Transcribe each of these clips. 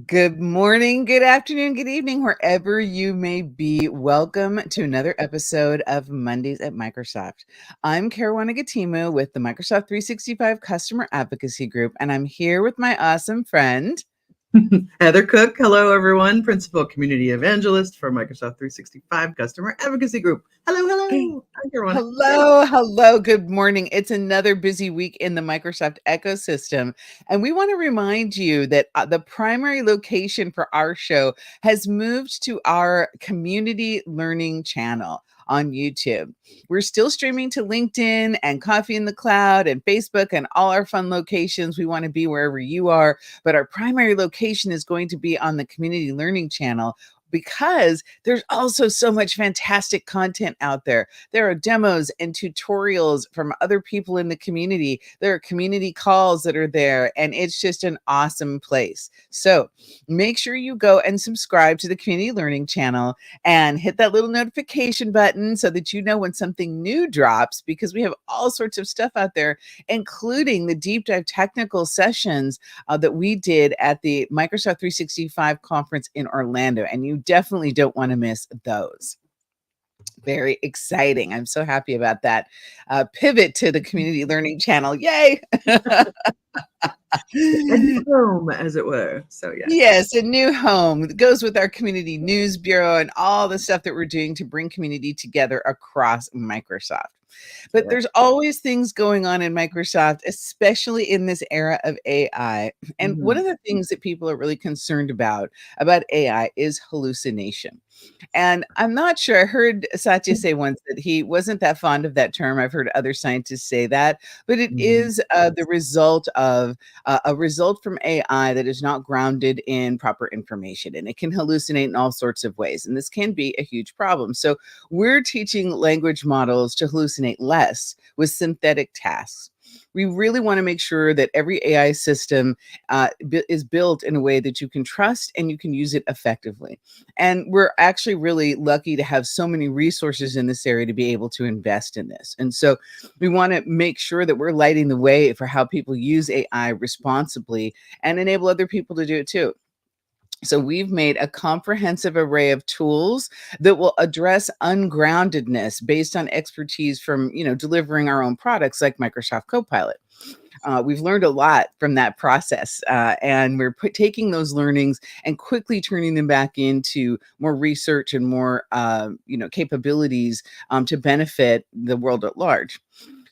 Good morning, good afternoon, good evening, wherever you may be. Welcome to another episode of Mondays at Microsoft. I'm Karuana Gatimu with the Microsoft 365 Customer Advocacy Group, and I'm here with my awesome friend. Heather Cook. Hello, everyone. Principal Community Evangelist for Microsoft 365 Customer Advocacy Group. Hello, hello. Hi, Karuana. Hello, good morning. It's another busy week in the Microsoft ecosystem. And we want to remind you that the primary location for our show has moved to our community learning channel on YouTube. We're still streaming to LinkedIn and Coffee in the Cloud and Facebook and all our fun locations. We want to be wherever you are, but our primary location is going to be on the community learning channel because there's also so much fantastic content out there. There are demos and tutorials from other people in the community. There are community calls that are there, and it's just an awesome place. So make sure you go and subscribe to the Community Learning channel and hit that little notification button so that you know when something new drops, because we have all sorts of stuff out there, including the deep dive technical sessions that we did at the Microsoft 365 conference in Orlando. And you definitely don't want to miss those. Very exciting. I'm so happy about that. Pivot to the community learning channel. Yay. A new home, as it were. So, yeah. Yes, a new home. It goes with our community news bureau and all the stuff that we're doing to bring community together across Microsoft. But there's always things going on in Microsoft, especially in this era of AI. And one of the things that people are really concerned about AI is hallucination. And I'm not sure. I heard Satya say once that he wasn't that fond of that term. I've heard other scientists say that, but it is the result of a result from AI that is not grounded in proper information, and it can hallucinate in all sorts of ways. And this can be a huge problem. So we're teaching language models to hallucinate less with synthetic tasks. We really want to make sure that every AI system is built in a way that you can trust and you can use it effectively. And we're actually really lucky to have so many resources in this area to be able to invest in this. And so we want to make sure that we're lighting the way for how people use AI responsibly and enable other people to do it too. So we've made a comprehensive array of tools that will address ungroundedness based on expertise from, delivering our own products like Microsoft Copilot. We've learned a lot from that process, and we're taking those learnings and quickly turning them back into more research and more, capabilities to benefit the world at large.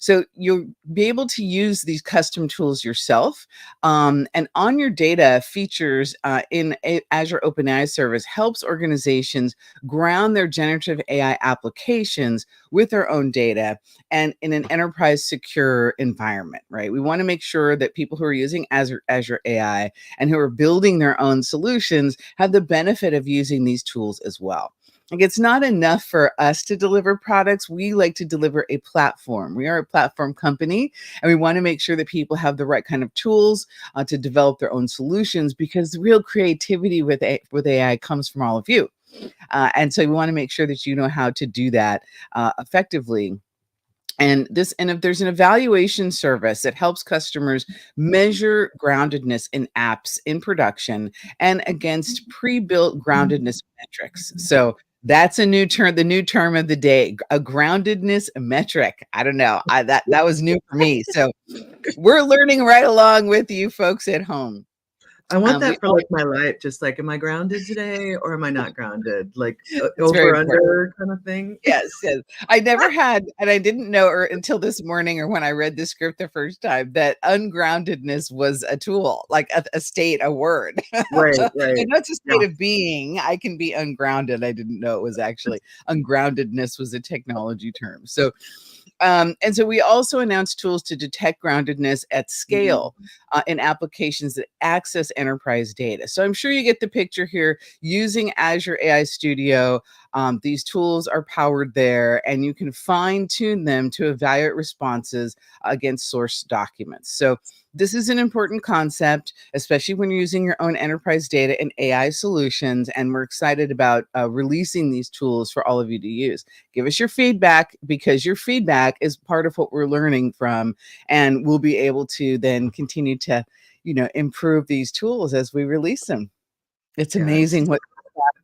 So you'll be able to use these custom tools yourself. And on your data, features in Azure OpenAI service helps organizations ground their generative AI applications with their own data and in an enterprise secure environment, right? We want to make sure that people who are using Azure AI and who are building their own solutions have the benefit of using these tools as well. Like, it's not enough for us to deliver products. We like to deliver a platform. We are a platform company, and we want to make sure that people have the right kind of tools to develop their own solutions, because the real creativity with AI comes from all of you. And so we want to make sure that you know how to do that effectively. And if there's an evaluation service that helps customers measure groundedness in apps in production and against pre-built groundedness metrics. So that's a new term, the new term of the day, a groundedness metric. I don't know. That was new for me. So we're learning right along with you folks at home. I want We that for my life. Just like, am I grounded today or am I not grounded? Like It's very over important. under kind of thing. Yes. I never had, and I didn't know until this morning or when I read the script the first time, that ungroundedness was a tool, like a state, a word. Right, I right. know it's a Yeah. state of being. I can be ungrounded. I didn't know it was actually ungroundedness was a technology term. So, and so we also announced tools to detect groundedness at scale in applications that access enterprise data. So I'm sure you get the picture here. Using Azure AI Studio, these tools are powered there, and you can fine tune them to evaluate responses against source documents. So this is an important concept, especially when you're using your own enterprise data and AI solutions. And we're excited about releasing these tools for all of you to use. Give us your feedback, because your feedback is part of what we're learning from, and we'll be able to then continue to, improve these tools as we release them. It's Yeah, amazing what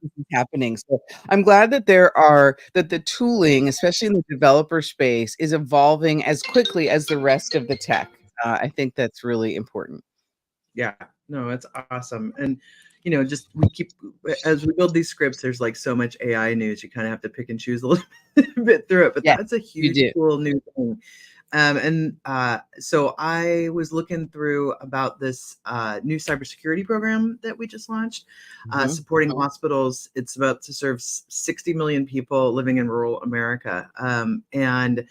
is happening. So I'm glad that that the tooling, especially in the developer space, is evolving as quickly as the rest of the tech. I think that's really important. yeah, no, it's awesome. And just we keep as we build these scripts, there's like so much AI news. You kind of have to pick and choose a little bit through it, but Yeah, that's a you huge, do. cool new thing. So I was looking through about this new cybersecurity program that we just launched, Mhm. supporting hospitals. It's about to serve 60 million people living in rural America. And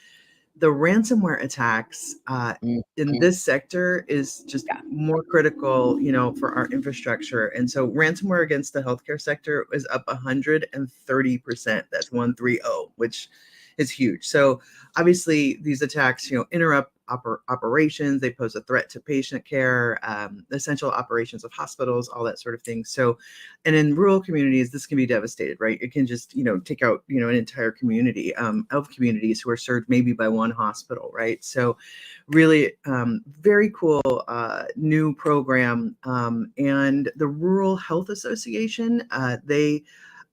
the ransomware attacks in Mhm. this sector is just Yeah. more critical, for our infrastructure. And so ransomware against the healthcare sector is up 130%. That's 130, which is huge. So obviously these attacks, interrupt operations. They pose a threat to patient care, essential operations of hospitals, all that sort of thing. So, and in rural communities, this can be devastated, right? It can just, take out, an entire community of communities who are served maybe by one hospital, right? So really very cool new program. And the Rural Health Association, they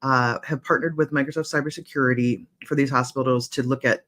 have partnered with Microsoft Cybersecurity for these hospitals to look at,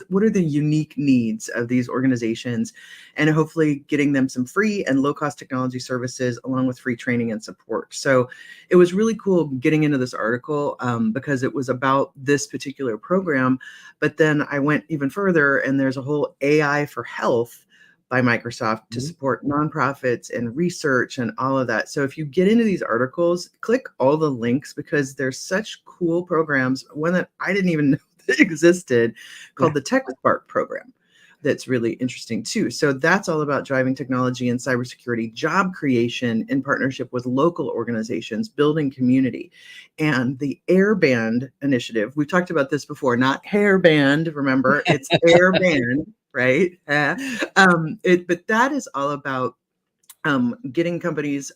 what are the unique needs of these organizations, and hopefully getting them some free and low cost technology services along with free training and support. So it was really cool getting into this article because it was about this particular program. But then I went even further, and there's a whole AI for health by Microsoft to Mhm. support nonprofits and research and all of that. So if you get into these articles, click all the links because there's such cool programs. One that I didn't even know that existed Yeah. called the Tech Spark program. That's really interesting too. So that's all about driving technology and cybersecurity job creation in partnership with local organizations, building community. And the Airband initiative, we've talked about this before, not hairband, remember, it's Airband, right? But that is all about getting companies,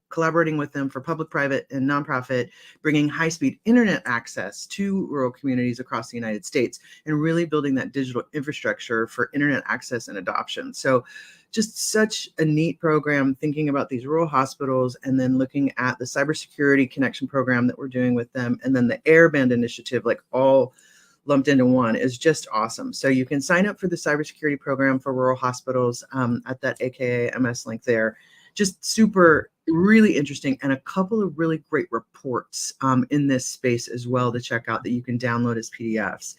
collaborating with them for public, private, and nonprofit, bringing high-speed internet access to rural communities across the United States, and really building that digital infrastructure for internet access and adoption. So just such a neat program, thinking about these rural hospitals, and then looking at the cybersecurity connection program that we're doing with them, and then the Airband initiative, like all lumped into one, is just awesome. So you can sign up for the cybersecurity program for rural hospitals at that AKA MS link there. Just super, really interesting, and a couple of really great reports in this space as well to check out that you can download as PDFs.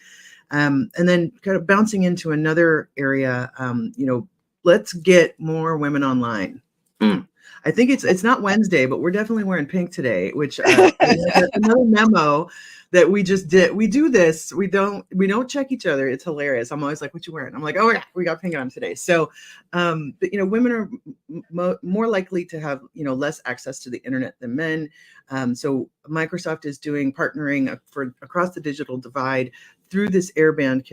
And then kind of bouncing into another area, let's get more women online. I think it's not Wednesday, but we're definitely wearing pink today, which another memo that we just did. We do this. We don't check each other. It's hilarious. I'm always like, "What you wearing?" I'm like, "Oh yeah, we got pink on today." So, but women are more likely to have less access to the internet than men. So Microsoft is doing partnering for across the digital divide through this Airband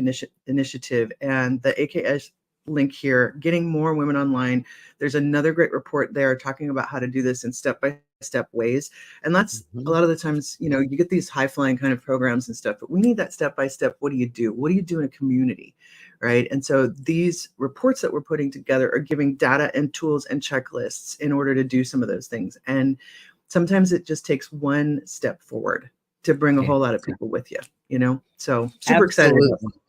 initiative, and the AKS link here, getting more women online. There's another great report there talking about how to do this in step-by-step ways. And that's a Mhm. lot of the times, you get these high-flying kind of programs and stuff, but we need that step-by-step. What do you do? What do you do in a community? Right. And so these reports that we're putting together are giving data and tools and checklists in order to do some of those things. And sometimes it just takes one step forward to bring a Yeah. whole lot of people with you. So super excited about Absolutely.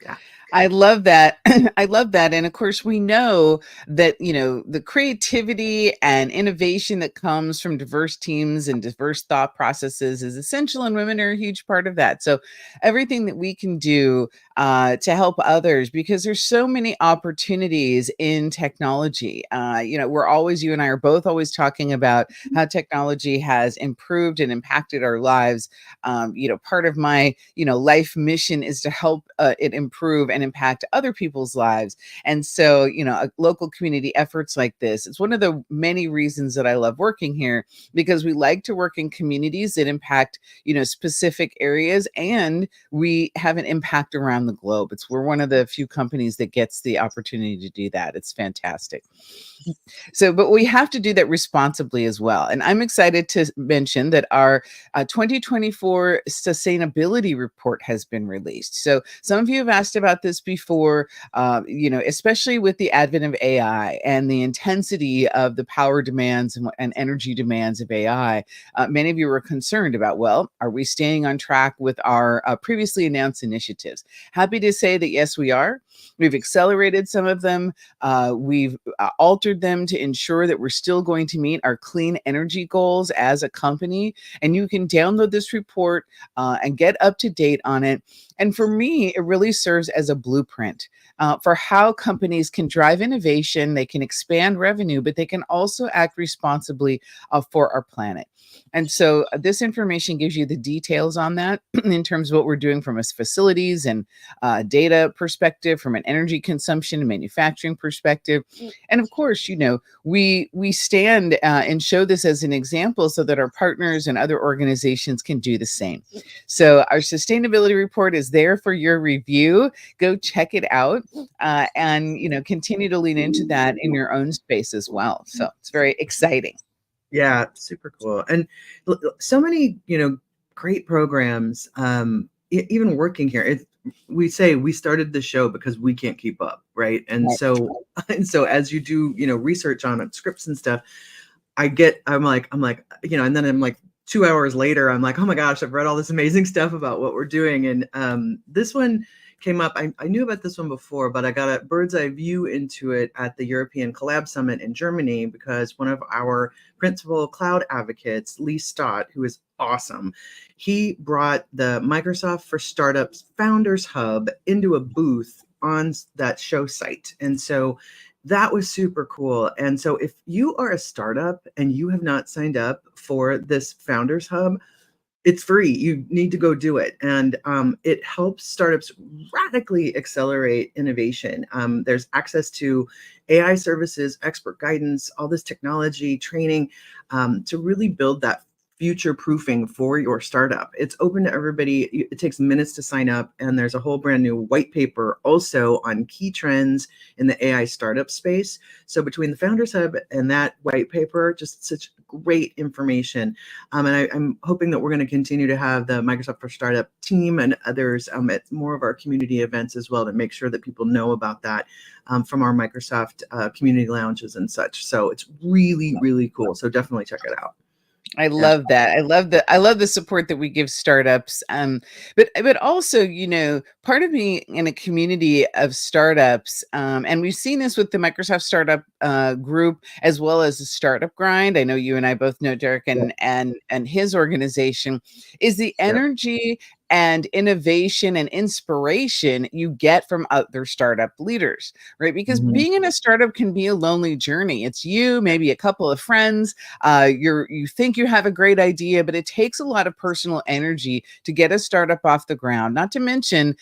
that. I love that. I love that. And of course, we know that, the creativity and innovation that comes from diverse teams and diverse thought processes is essential, and women are a huge part of that. So, everything that we can do to help others, because there's so many opportunities in technology. You and I are both always talking about how technology has improved and impacted our lives. Part of my, life mission is to help it improve and impact other people's lives. And so, local community efforts like this, it's one of the many reasons that I love working here, because we like to work in communities that impact, specific areas, and we have an impact around around the globe. We're one of the few companies that gets the opportunity to do that. It's fantastic. So, but we have to do that responsibly as well. And I'm excited to mention that our 2024 sustainability report has been released. So, some of you have asked about this before, especially with the advent of AI and the intensity of the power demands and energy demands of AI. Many of you were concerned about, well, are we staying on track with our previously announced initiatives? Happy to say that yes, we are. We've accelerated some of them. We've altered them to ensure that we're still going to meet our clean energy goals as a company. And you can download this report and get up to date on it. And for me, it really serves as a blueprint for how companies can drive innovation, they can expand revenue, but they can also act responsibly for our planet. And so this information gives you the details on that in terms of what we're doing from a facilities and data perspective, from an energy consumption and manufacturing perspective. And of course, we stand and show this as an example so that our partners and other organizations can do the same. So our sustainability report is there for your review. Go check it out, and continue to lean into that in your own space as well. So it's very exciting. Yeah, super cool. And so many, great programs. Even working here, we say we started the show because we can't keep up, right? And Right. so, and so as you do, research on it, scripts and stuff, I'm like, and then I'm like 2 hours later, I'm like, oh my gosh, I've read all this amazing stuff about what we're doing. And this one came up. I knew about this one before, but I got a bird's eye view into it at the European Collab Summit in Germany because one of our principal cloud advocates, Lee Stott, who is awesome, he brought the Microsoft for Startups Founders Hub into a booth on that show site. And so that was super cool. And so if you are a startup and you have not signed up for this Founders Hub, it's free. You need to go do it. And it helps startups radically accelerate innovation. There's access to AI services, expert guidance, all this technology training to really build that future proofing for your startup. It's open to everybody. It takes minutes to sign up. And there's a whole brand new white paper also on key trends in the AI startup space. So between the Founders Hub and that white paper, just such great information. And I'm hoping that we're going to continue to have the Microsoft for Startup team and others at more of our community events as well to make sure that people know about that from our Microsoft community lounges and such. So it's really, really cool. So definitely check it out. I Yeah. love that. I love the support that we give startups. But also, part of being in a community of startups, and we've seen this with the Microsoft Startup group as well as the Startup Grind. I know you and I both know Derek Yeah. and his organization, is the Yep. energy and innovation and inspiration you get from other startup leaders, right? Because Mhm. being in a startup can be a lonely journey. It's you, maybe a couple of friends. You think you have a great idea, but it takes a lot of personal energy to get a startup off the ground. Not to mention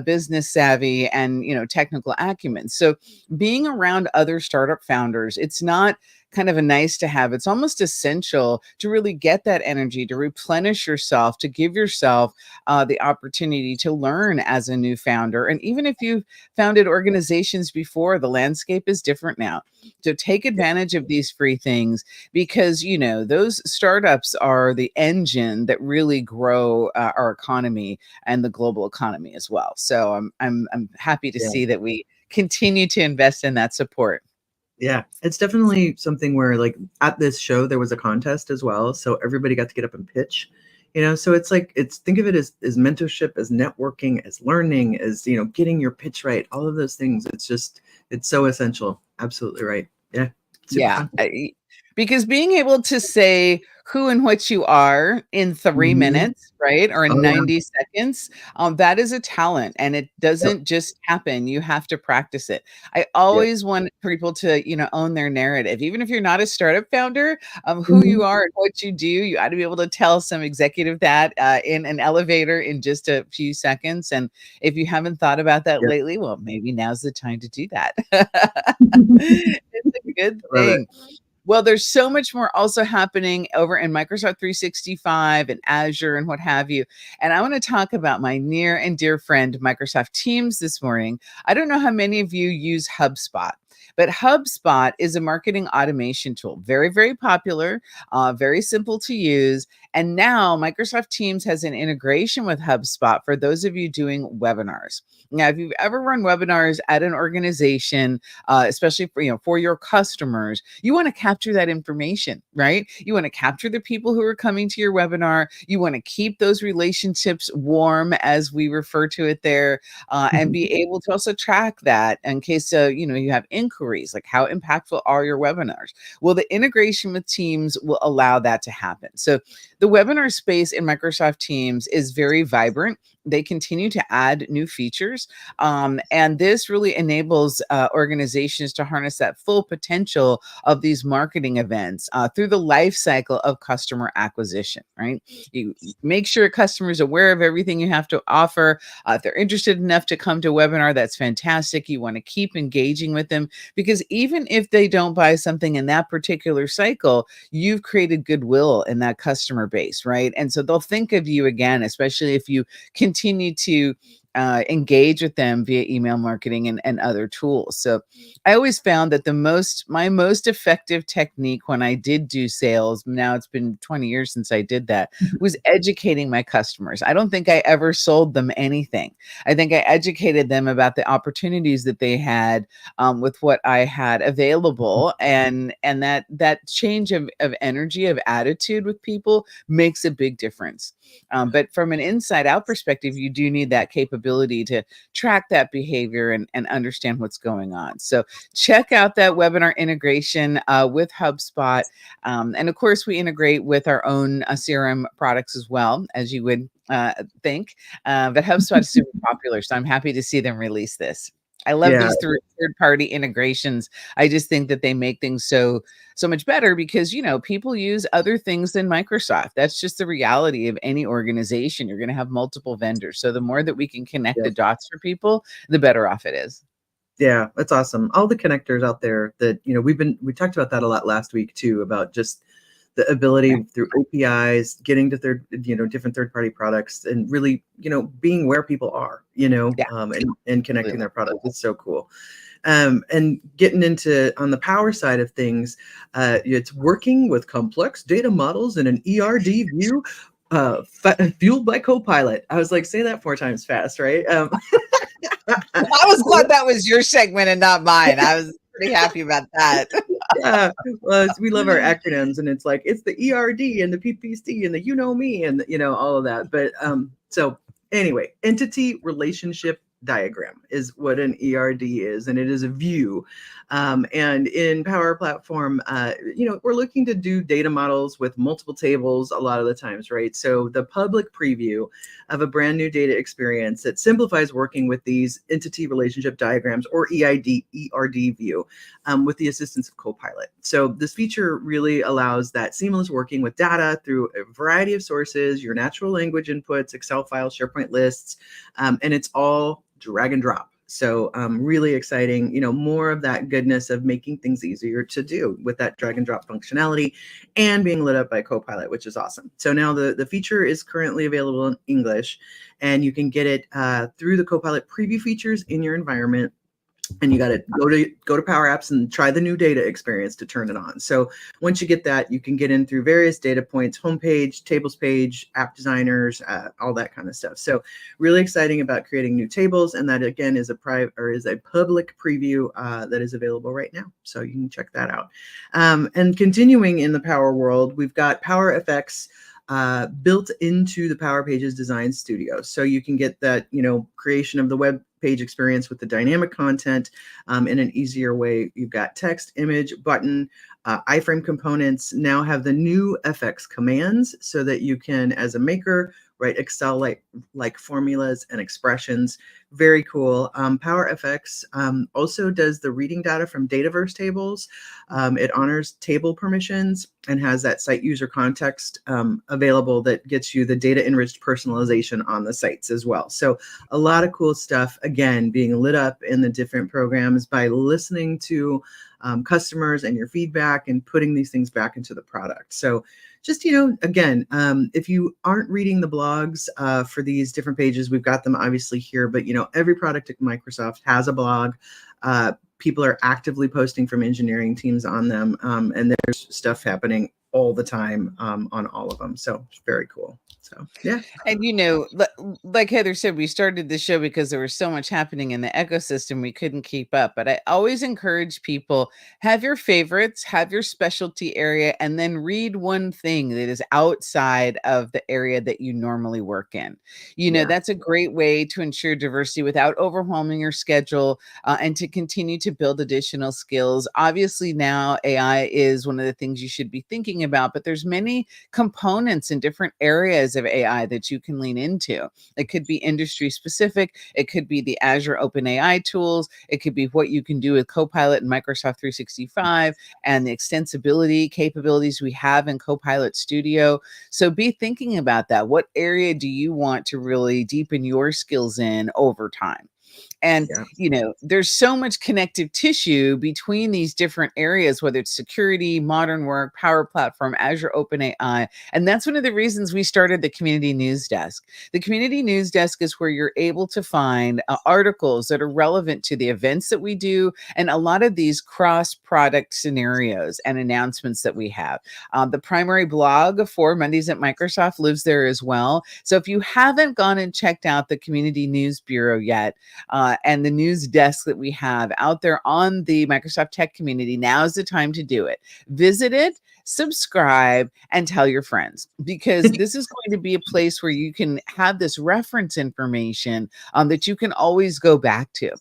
business savvy and technical acumen. So being around other startup founders, it's not kind of a nice to have. It's almost essential to really get that energy, to replenish yourself, to give yourself the opportunity to learn as a new founder. And even if you've founded organizations before, the landscape is different now. So take advantage of these free things because those startups are the engine that really grow our economy and the global economy as well. So I'm happy to Yeah. see that we continue to invest in that support. Yeah, it's definitely something where like at this show there was a contest as well, so everybody got to get up and pitch. So it's like think of it as mentorship, as networking, as learning, as getting your pitch right, all of those things. It's so essential. Absolutely right. Yeah, super Yeah, fun. because being able to say who and what you are in 3 Mhm. minutes, right, or in Oh yeah. 90 seconds, that is a talent, and it Yep. doesn't just happen, you have to practice it. I Yep. always want people to, own their narrative. Even if you're not a startup founder, who Mhm. you are and what you do, you ought to be able to tell some executive that, in an elevator in just a few seconds, and if you haven't thought about that Yep. lately, well, maybe now's the time to do that. It's a good Love it. thing. Well, there's so much more also happening over in Microsoft 365 and Azure and what have you. And I want to talk about my near and dear friend, Microsoft Teams, this morning. I don't know how many of you use HubSpot, but HubSpot is a marketing automation tool. Very, very popular, very simple to use. And now Microsoft Teams has an integration with HubSpot for those of you doing webinars. Now, if you've ever run webinars at an organization, especially for for your customers, you want to capture that information, right? You want to capture the people who are coming to your webinar. You want to keep those relationships warm, as we refer to it there, and be able to also track that in case you have inquiries like how impactful are your webinars. Well, the integration with Teams will allow that to happen. So the webinar space in Microsoft Teams is very vibrant. They continue to add new features. And this really enables organizations to harness that full potential of these marketing events through the life cycle of customer acquisition, right? You make sure customers are aware of everything you have to offer. If they're interested enough to come to a webinar, that's fantastic. You want to keep engaging with them, because even if they don't buy something in that particular cycle, you've created goodwill in that customer base, right? And so they'll think of you again, especially if you continue to engage with them via email marketing and other tools. So I always found that my most effective technique when I did do sales, now it's been 20 years since I did that, was educating my customers. I don't think I ever sold them anything. I think I educated them about the opportunities that they had with what I had available, and that change of energy, of attitude with people makes a big difference. But from an inside out perspective, you do need that capability to track that behavior and understand what's going on. So check out that webinar integration with HubSpot. And of course, we integrate with our own CRM products as well, as you would think. But HubSpot is super popular, so I'm happy to see them release this. I love Yeah. these third-party integrations. I just think that they make things so much better, because people use other things than Microsoft. That's just the reality of any organization. You're going to have multiple vendors. So the more that we can connect the Yes. dots for people, the better off it is. Yeah, that's awesome. All the connectors out there that, we talked about that a lot last week too, about just the ability through APIs, getting to different third-party products, and really, being where people are, Yeah, and connecting absolutely. their products. It's so cool. And getting into on the power side of things, it's working with complex data models in an ERD view, fueled by Copilot. I was like, say that 4 times fast, right? I was glad that was your segment and not mine. I was pretty happy about that. Yeah, well, we love our acronyms, and it's like it's the ERD and the PPC and the me and all of that. But so anyway, entity relationship diagram is what an ERD is, and it is a view. And in Power Platform, we're looking to do data models with multiple tables a lot of the times, right? So the public preview of a brand new data experience that simplifies working with these entity relationship diagrams, or ERD view, with the assistance of Copilot. So this feature really allows that seamless working with data through a variety of sources, your natural language inputs, Excel files, SharePoint lists, and it's all drag and drop. So really exciting, more of that goodness of making things easier to do with that drag and drop functionality, and being lit up by Copilot, which is awesome. So now the feature is currently available in English, and you can get it through the Copilot preview features in your environment. And you got to go to Power Apps and try the new data experience to turn it on. So once you get that, you can get in through various data points, homepage, tables page, app designers, all that kind of stuff. So really exciting about creating new tables, and that again is a public preview that is available right now. So you can check that out. And continuing in the Power world, we've got Power FX built into the Power Pages Design Studio. So you can get that, creation of the web page experience with the dynamic content in an easier way. You've got text, image, button, iframe components now have the new FX commands, so that you can, as a maker, write Excel like formulas and expressions, Very cool. PowerFX also does the reading data from Dataverse tables. It honors table permissions and has that site user context available that gets you the data enriched personalization on the sites as well. So a lot of cool stuff, again, being lit up in the different programs by listening to customers and your feedback and putting these things back into the product. So just, again, if you aren't reading the blogs for these different pages, we've got them obviously here, but, every product at Microsoft has a blog. People are actively posting from engineering teams on them, and there's stuff happening all the time on all of them. So it's very cool. So, yeah. And like Heather said, we started the show because there was so much happening in the ecosystem we couldn't keep up. But I always encourage people, have your favorites, have your specialty area, and then read one thing that is outside of the area that you normally work in. Yeah. That's a great way to ensure diversity without overwhelming your schedule, and to continue to build additional skills. Obviously, now AI is one of the things you should be thinking about, but there's many components in different areas of AI that you can lean into. It could be industry specific, it could be the Azure OpenAI tools, it could be what you can do with Copilot and Microsoft 365 and the extensibility capabilities we have in Copilot Studio. So be thinking about that. What area do you want to really deepen your skills in over time? And, there's so much connective tissue between these different areas, whether it's security, modern work, Power Platform, Azure OpenAI. And that's one of the reasons we started the Community News Desk. The Community News Desk is where you're able to find articles that are relevant to the events that we do and a lot of these cross product scenarios and announcements that we have. The primary blog for Mondays at Microsoft lives there as well. So if you haven't gone and checked out the Community News Bureau yet, and the news desk that we have out there on the Microsoft Tech community, now is the time to do it. Visit it, subscribe, and tell your friends, because this is going to be a place where you can have this reference information that you can always go back to.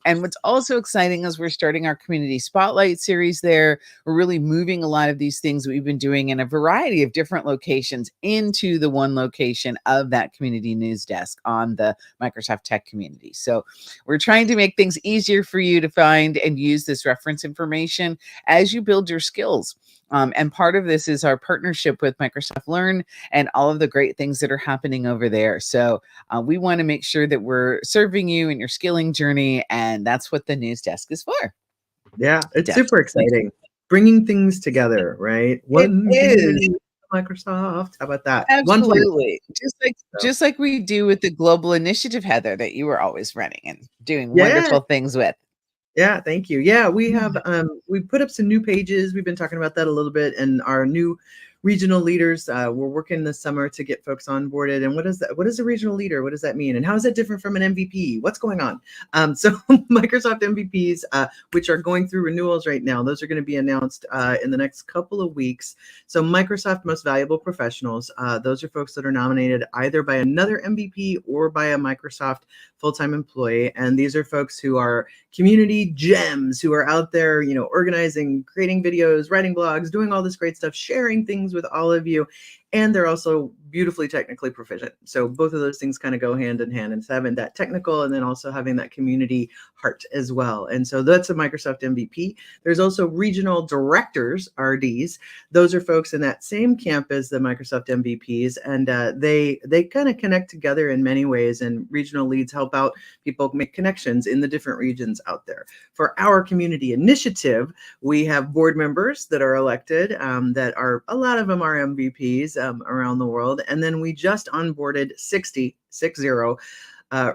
And what's also exciting is we're starting our community spotlight series there. We're really moving a lot of these things we've been doing in a variety of different locations into the one location of that community news desk on the Microsoft Tech community. So we're trying to make things easier for you to find and use this reference information as you build your skills. And part of this is our partnership with Microsoft Learn and all of the great things that are happening over there. So we want to make sure that we're serving you in your skilling journey, and that's what the news desk is for. Yeah, it's Definitely. super exciting. Bringing things together, right? One community, Is. Microsoft. How about that? One place. Absolutely. Just like we do with the global initiative, Heather, that you were always running and doing wonderful things with. Yeah, thank you. Yeah, we have we put up some new pages. We've been talking about that a little bit, and our new regional leaders. We're working this summer to get folks onboarded. And what is that? What is a regional leader? What does that mean? And how is that different from an MVP? What's going on? So Microsoft MVPs, which are going through renewals right now, those are going to be announced in the next couple of weeks. So Microsoft Most Valuable Professionals, those are folks that are nominated either by another MVP or by a Microsoft full-time employee. And these are folks who are community gems, who are out there, organizing, creating videos, writing blogs, doing all this great stuff, sharing things with all of you. And they're also beautifully technically proficient. So both of those things kind of go hand in hand, and having that technical and then also having that community heart as well. And so that's a Microsoft MVP. There's also regional directors, RDs. Those are folks in that same camp as the Microsoft MVPs. And they kind of connect together in many ways, and regional leads help out people make connections in the different regions out there. For our community initiative, we have board members that are elected, that are, a lot of them are MVPs around the world. And then we just onboarded 60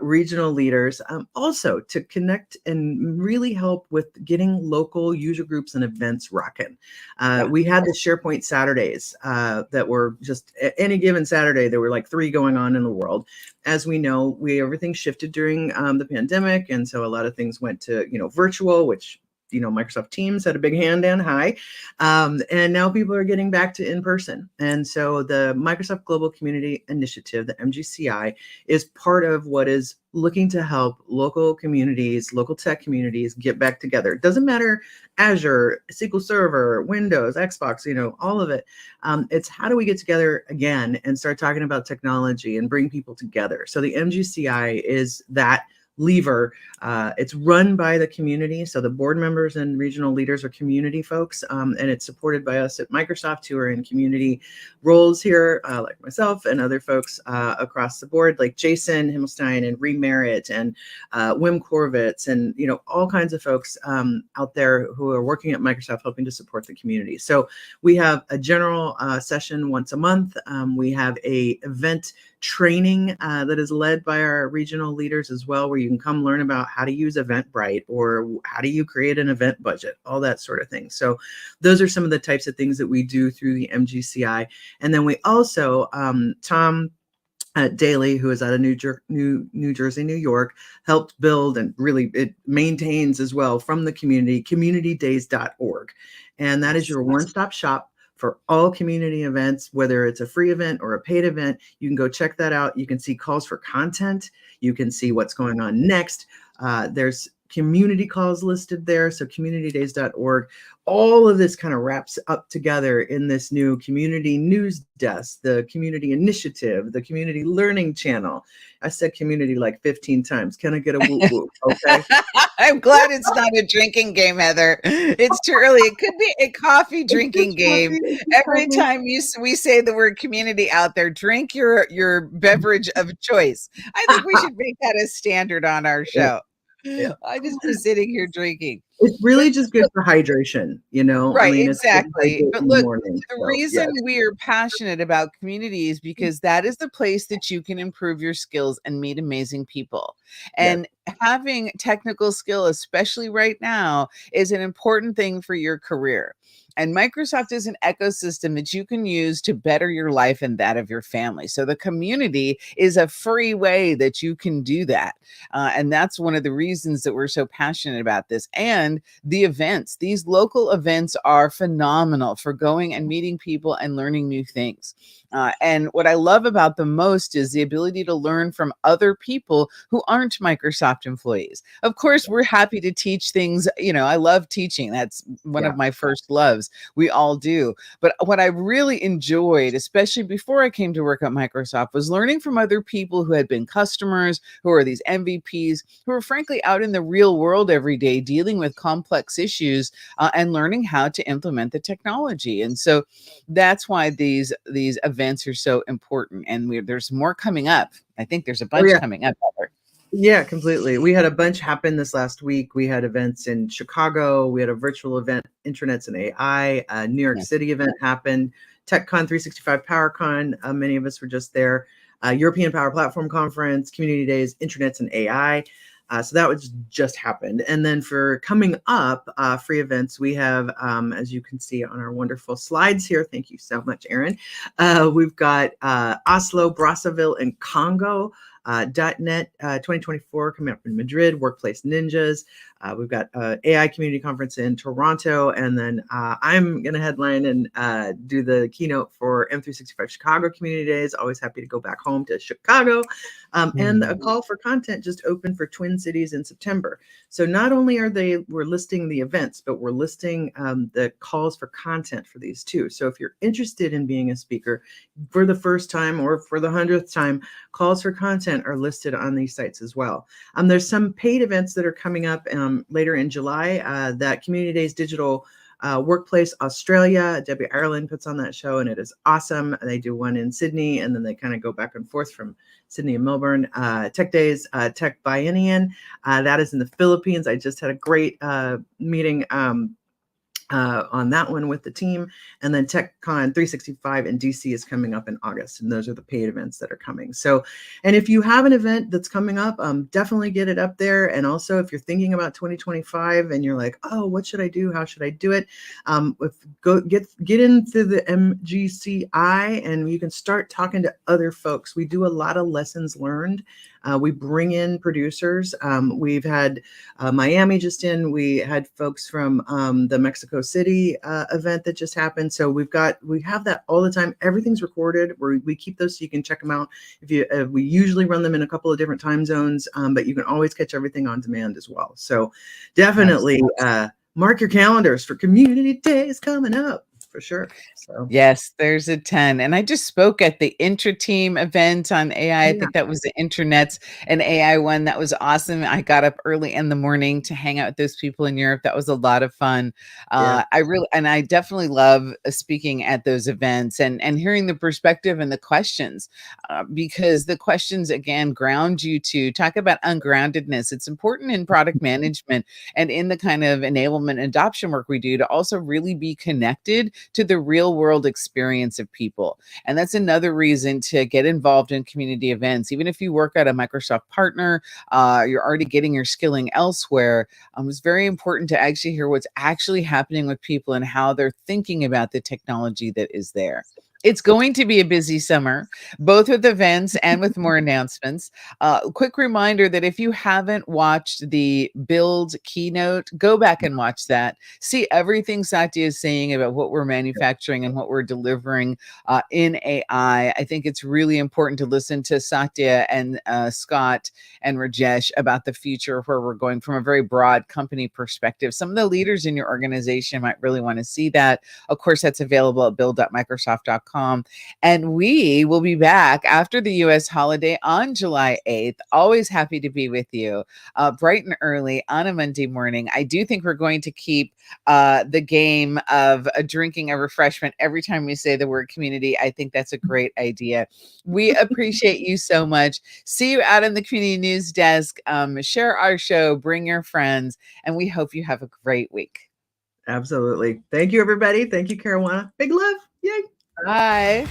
regional leaders, also to connect and really help with getting local user groups and events rocking. We had the SharePoint Saturdays that were just any given Saturday. There were like 3 going on in the world. As we know, everything shifted during the pandemic, and so a lot of things went to virtual, which Microsoft Teams had a big hand in high. And now people are getting back to in-person. And so the Microsoft Global Community Initiative, the MGCI, is part of what is looking to help local communities, local tech communities get back together. It doesn't matter Azure, SQL Server, Windows, Xbox, all of it. It's how do we get together again and start talking about technology and bring people together. So the MGCI is that lever. It's run by the community. So the board members and regional leaders are community folks. And it's supported by us at Microsoft, who are in community roles here, like myself and other folks across the board, like Jason Himmelstein and Ree Merritt and Wim Korvitz, and all kinds of folks out there who are working at Microsoft helping to support the community. So we have a general session once a month. We have a event training that is led by our regional leaders as well, where you can come learn about how to use Eventbrite or how do you create an event budget, all that sort of thing. So those are some of the types of things that we do through the MGCI. And then we also, Tom Daly, who is out of New Jersey, New York, helped build, and really it maintains as well from the community, communitydays.org. And that is your one-stop shop for all community events, whether it's a free event or a paid event. You can go check that out. You can see calls for content. You can see what's going on next. There's community calls listed there. So communitydays.org. All of this kind of wraps up together in this new community news desk, the community initiative, the community learning channel. I said community like 15 times. Can I get a whoop whoop? Okay. I'm glad it's not a drinking game, Heather. It's too early. It could be a coffee drinking game. Every time we say the word community out there, drink your beverage of choice. I think we should make that a standard on our show. Yeah. I just be sitting here drinking. It's really just good for hydration, Right, I mean, exactly. But look, the reason yes. we are passionate about community is because that is the place that you can improve your skills and meet amazing people. And having technical skill, especially right now, is an important thing for your career. And Microsoft is an ecosystem that you can use to better your life and that of your family. So the community is a free way that you can do that. And that's one of the reasons that we're so passionate about this. And the events, these local events are phenomenal for going and meeting people and learning new things. And what I love about them most is the ability to learn from other people who aren't Microsoft employees. Of course, we're happy to teach things. I love teaching. That's one of my first loves. We all do. But what I really enjoyed, especially before I came to work at Microsoft, was learning from other people who had been customers, who are these MVPs, who are frankly out in the real world every day dealing with complex issues and learning how to implement the technology. And so that's why these events are so important. And there's more coming up. I think there's a bunch coming up. Yeah, completely. We had a bunch happen this last week. We had events in Chicago. We had a virtual event, Intranets and AI. New York City event happened. TechCon 365, PowerCon. Many of us were just there. European Power Platform Conference, Community Days, Intranets and AI. So that was just happened. And then for coming up, free events, we have, as you can see on our wonderful slides here, thank you so much, Aaron. We've got Oslo, Brazzaville, and Congo. .NET 2024 coming up in Madrid, Workplace Ninjas. We've got AI Community Conference in Toronto, and then I'm going to headline and do the keynote for M365 Chicago Community Days. Always happy to go back home to Chicago. And a call for content just opened for Twin Cities in September. So not only we're listing the events, but we're listing the calls for content for these too. So if you're interested in being a speaker for the first time or for the 100th time, calls for content are listed on these sites as well. There's some paid events that are coming up later in July. That Community Days Digital Workplace Australia, Debbie Ireland puts on that show, and it is awesome. They do one in Sydney, and then they kind of go back and forth from Sydney and Melbourne. Tech Days, Tech Biennium, that is in the Philippines. I just had a great meeting on that one with the team. And then TechCon 365 in DC is coming up in August. And those are the paid events that are coming. So, and if you have an event that's coming up, definitely get it up there. And also if you're thinking about 2025 and you're like, oh, what should I do? How should I do it? Get into the MGCI and you can start talking to other folks. We do a lot of lessons learned. We bring in producers. We've had Miami just in. We had folks from the Mexico City event that just happened. So we have that all the time. Everything's recorded. We keep those so you can check them out. We usually run them in a couple of different time zones, but you can always catch everything on demand as well. So definitely mark your calendars for Community Days coming up. for sure. So Yes, there's a ton. And I just spoke at the Intra-Team event on AI. I yeah, think that was the Intranet's and AI one. That was awesome. I got up early in the morning to hang out with those people in Europe. That was a lot of fun. yeah, I definitely love speaking at those events and hearing the perspective and the questions, because the questions again ground you to talk about ungroundedness. It's important in product management and in the kind of enablement and adoption work we do to also really be connected to the real world experience of people. And that's another reason to get involved in community events. Even if you work at a Microsoft partner, you're already getting your skilling elsewhere. It's very important to actually hear what's actually happening with people and how they're thinking about the technology that is there. It's going to be a busy summer, both with events and with more announcements. Quick reminder that if you haven't watched the Build keynote, go back and watch that. See everything Satya is saying about what we're manufacturing and what we're delivering in AI. I think it's really important to listen to Satya and Scott and Rajesh about the future of where we're going from a very broad company perspective. Some of the leaders in your organization might really want to see that. Of course, that's available at build.microsoft.com. And we will be back after the US holiday on July 8th. Always happy to be with you bright and early on a Monday morning. I do think we're going to keep the game of drinking a refreshment every time we say the word community. I think that's a great idea. We appreciate you so much. See you out in the community news desk. Share our show, bring your friends, and we hope you have a great week. absolutely. Thank you, everybody. Thank you, Caruana. Big love. Yay. Bye.